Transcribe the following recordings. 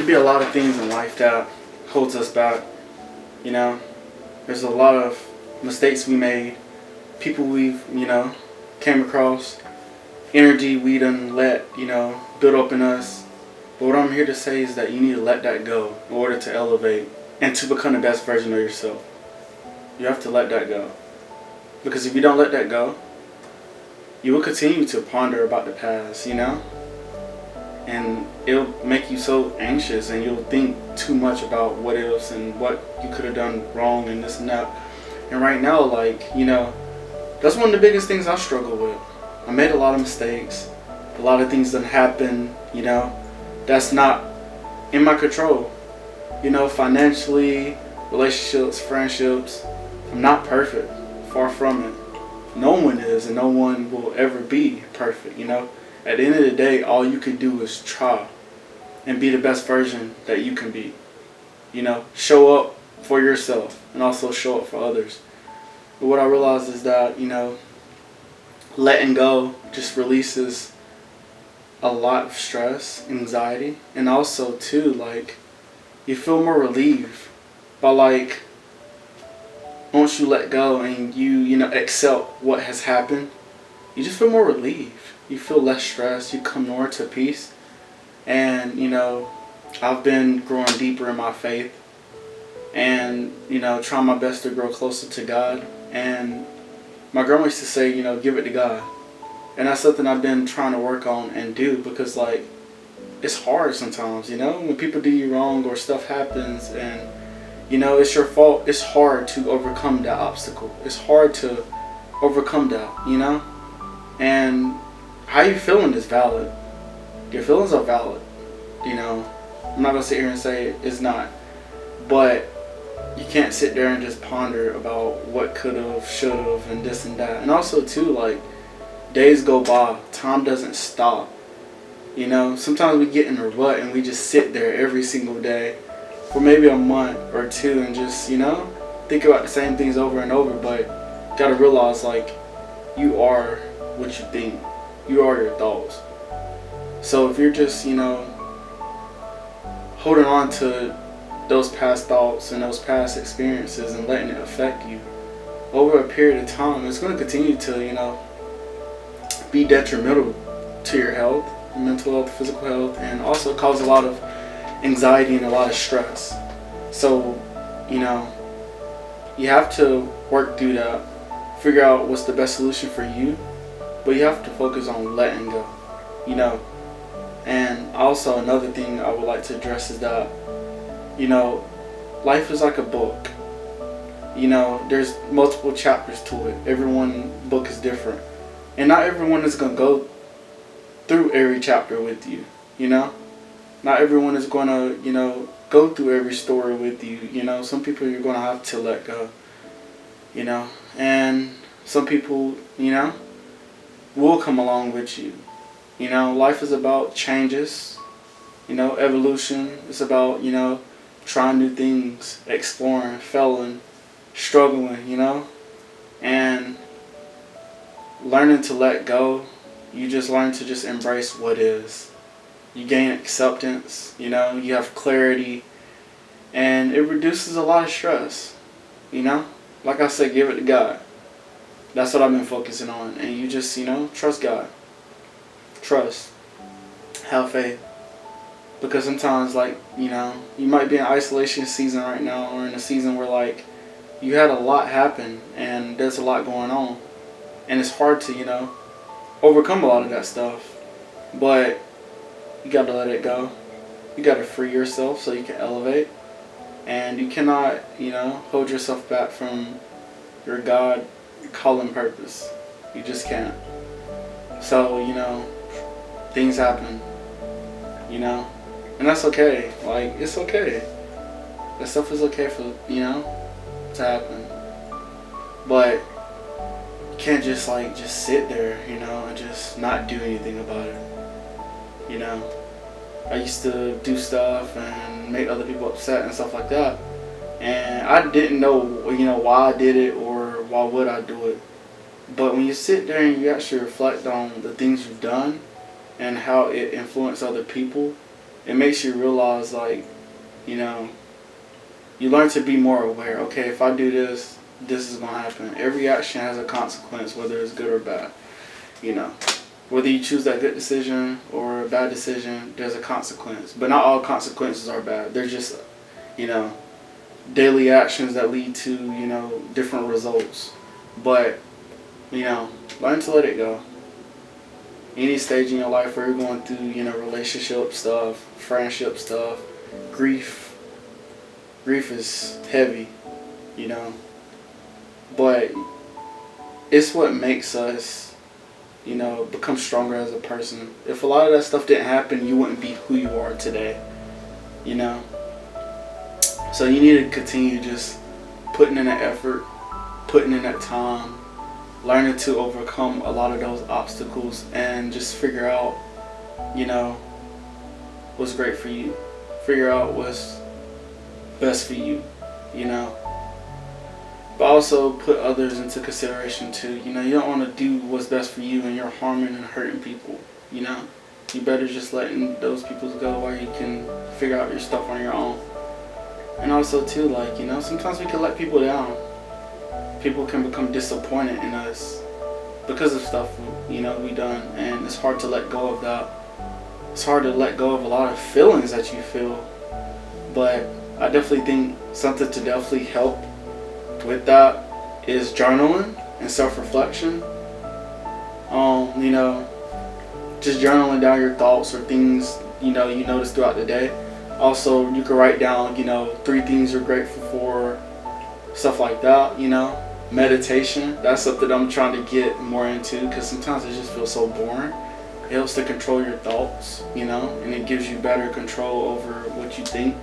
There'd be a lot of things in life that holds us back. You know, there's a lot of mistakes we made, people we've came across, energy we done let build up in us. But what I'm here to say is that you need to let that go in order to elevate and to become the best version of yourself. You have to let that go, because if you don't let that go, you will continue to ponder about the past. And it'll make you so anxious, and you'll think too much about what ifs and what you could have done wrong and this and that. And right now, that's one of the biggest things I struggle with. I made a lot of mistakes. A lot of things done happen, that's not in my control. Financially, relationships, friendships. I'm not perfect. Far from it. No one is, and no one will ever be perfect, At the end of the day, all you can do is try and be the best version that you can be. Show up for yourself and also show up for others. But what I realized is that, letting go just releases a lot of stress, anxiety, and also too, you feel more relieved by once you let go and you accept what has happened, you just feel more relieved. You feel less stressed. You come more to peace. And, I've been growing deeper in my faith and, trying my best to grow closer to God. And my grandma used to say, give it to God. And that's something I've been trying to work on and do, because, it's hard sometimes, when people do you wrong or stuff happens and, it's your fault. It's hard to overcome that obstacle. It's hard to overcome that, And how you feeling is valid. Your feelings are valid. I'm not going to sit here and say it's not. But you can't sit there and just ponder about what could have, should have, and this and that. And also, too, days go by. Time doesn't stop. Sometimes we get in a rut and we just sit there every single day for maybe a month or two and just, think about the same things over and over. But you got to realize, you are what you think. You are your thoughts. So if you're just, holding on to those past thoughts and those past experiences and letting it affect you over a period of time, it's going to continue to, be detrimental to your health, mental health, physical health, and also cause a lot of anxiety and a lot of stress. So, you have to work through that, figure out what's the best solution for you. But you have to focus on letting go, And also another thing I would like to address is that, life is like a book. There's multiple chapters to it. Every book is different. And not everyone is going to go through every chapter with you, Not everyone is going to, go through every story with you, Some people you're going to have to let go, And some people, will come along with you. Life is about changes, evolution. It's about, trying new things, exploring, failing, struggling, and learning to let go. You just learn to just embrace what is. You gain acceptance, you have clarity, and it reduces a lot of stress, Like I said, give it to God. That's what I've been focusing on. And you just, trust God. Trust. Have faith. Because sometimes, you might be in isolation season right now, or in a season where, you had a lot happen and there's a lot going on. And it's hard to, overcome a lot of that stuff. But you got to let it go. You got to free yourself so you can elevate. And you cannot, hold yourself back from your God calling purpose. You just can't. So, things happen, and that's okay. It's okay. That stuff is okay for, to happen. But you can't just sit there, and just not do anything about it. I used to do stuff and make other people upset and stuff like that. And I didn't know, why I did it or why would I do it. But when you sit there and you actually reflect on the things you've done and how it influenced other people, it makes you realize, like, you know, you learn to be more aware. Okay, if I do this, this is going to happen. Every action has a consequence, whether it's good or bad. You know, whether you choose that good decision or a bad decision, there's a consequence. But not all consequences are bad. They're just, you know, daily actions that lead to, you know, different results. But, you know, learn to let it go. Any stage in your life where you're going through, you know, relationship stuff, friendship stuff, grief is heavy, you know, but it's what makes us, you know, become stronger as a person. If a lot of that stuff didn't happen, you wouldn't be who you are today, you know. So you need to continue just putting in that effort, putting in that time, learning to overcome a lot of those obstacles, and just figure out, you know, what's great for you. Figure out what's best for you, you know. But also put others into consideration too. You know, you don't want to do what's best for you and you're harming and hurting people, you know. You better just letting those people go while you can figure out your stuff on your own. And also too, like, you know, sometimes we can let people down. People can become disappointed in us because of stuff, you know, we done, and it's hard to let go of that. It's hard to let go of a lot of feelings that you feel, but I definitely think something to definitely help with that is journaling and self-reflection. You know, just journaling down your thoughts or things, you know, you notice throughout the day. Also, you can write down, you know, 3 things you're grateful for, stuff like that, you know. Meditation, that's something I'm trying to get more into because sometimes it just feels so boring. It helps to control your thoughts, you know, and it gives you better control over what you think.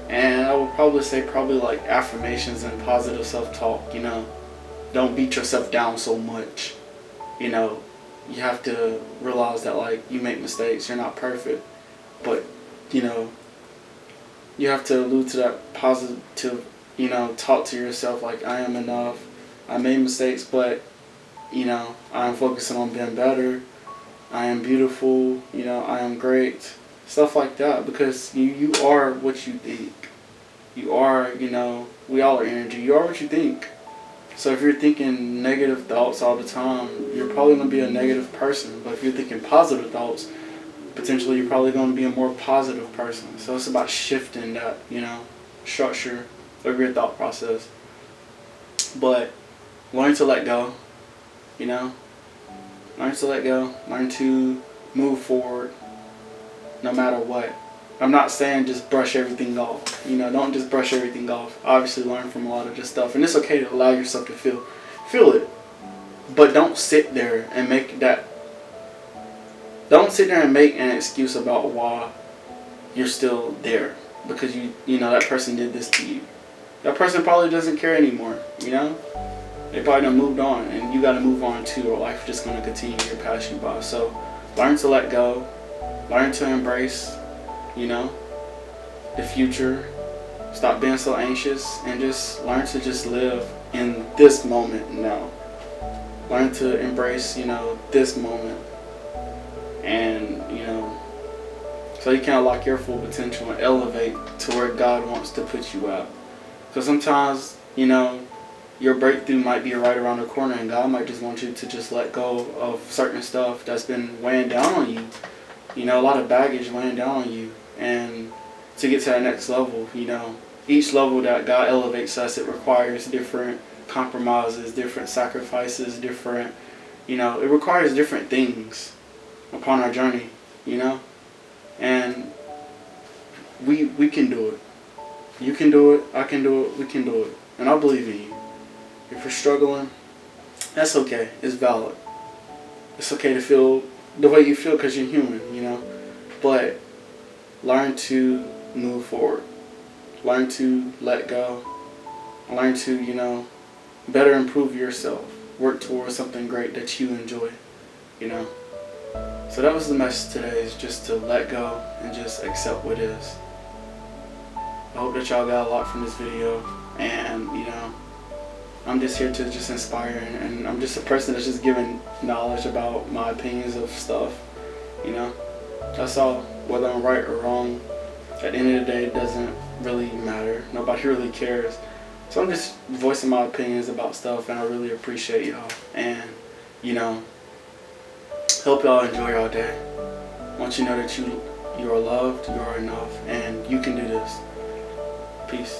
And I would probably say like affirmations and positive self-talk, you know. Don't beat yourself down so much. You know, you have to realize that, like, you make mistakes, you're not perfect. But, you know, you have to allude to that positive, you know, talk to yourself like, I am enough. I made mistakes, but, you know, I am focusing on being better. I am beautiful, you know, I am great. Stuff like that, because you are what you think. You are, you know, we all are energy. You are what you think. So if you're thinking negative thoughts all the time, you're probably going to be a negative person. But if you're thinking positive thoughts, potentially you're probably going to be a more positive person. So it's about shifting that, you know, structure of your thought process. But learn to let go, you know. Learn to let go. Learn to move forward no matter what. I'm not saying just brush everything off. You know, don't just brush everything off. Obviously learn from a lot of this stuff. And it's okay to allow yourself to feel it. But don't sit there and make an excuse about why you're still there. Because you know that person did this to you. That person probably doesn't care anymore, you know? They probably done moved on, and you gotta move on too, or life is just gonna continue to pass you by. So learn to let go. Learn to embrace, you know, the future. Stop being so anxious and just learn to just live in this moment now. Learn to embrace, you know, this moment. And, you know, so you can unlock your full potential and elevate to where God wants to put you at. Because sometimes, you know, your breakthrough might be right around the corner, and God might just want you to just let go of certain stuff that's been weighing down on you. You know, a lot of baggage weighing down on you. And to get to that next level, you know, each level that God elevates us, it requires different compromises, different sacrifices, different, you know, it requires different things upon our journey, you know. And we can do it. You can do it, I can do it, we can do it. And I believe in you. If you're struggling, that's okay. It's valid. It's okay to feel the way you feel because you're human, you know. But learn to move forward. Learn to let go. Learn to, you know, better improve yourself. Work towards something great that you enjoy, you know. So that was the message today, is just to let go and just accept what is. I hope that y'all got a lot from this video, and, you know, I'm just here to just inspire, and I'm just a person that's just giving knowledge about my opinions of stuff, you know. That's all. whether I'm right or wrong. At the end of the day, it doesn't really matter. Nobody really cares. So I'm just voicing my opinions about stuff, and I really appreciate y'all. And, you know, hope y'all enjoy y'all day. I want you to know that you are loved, you are enough, and you can do this. Peace.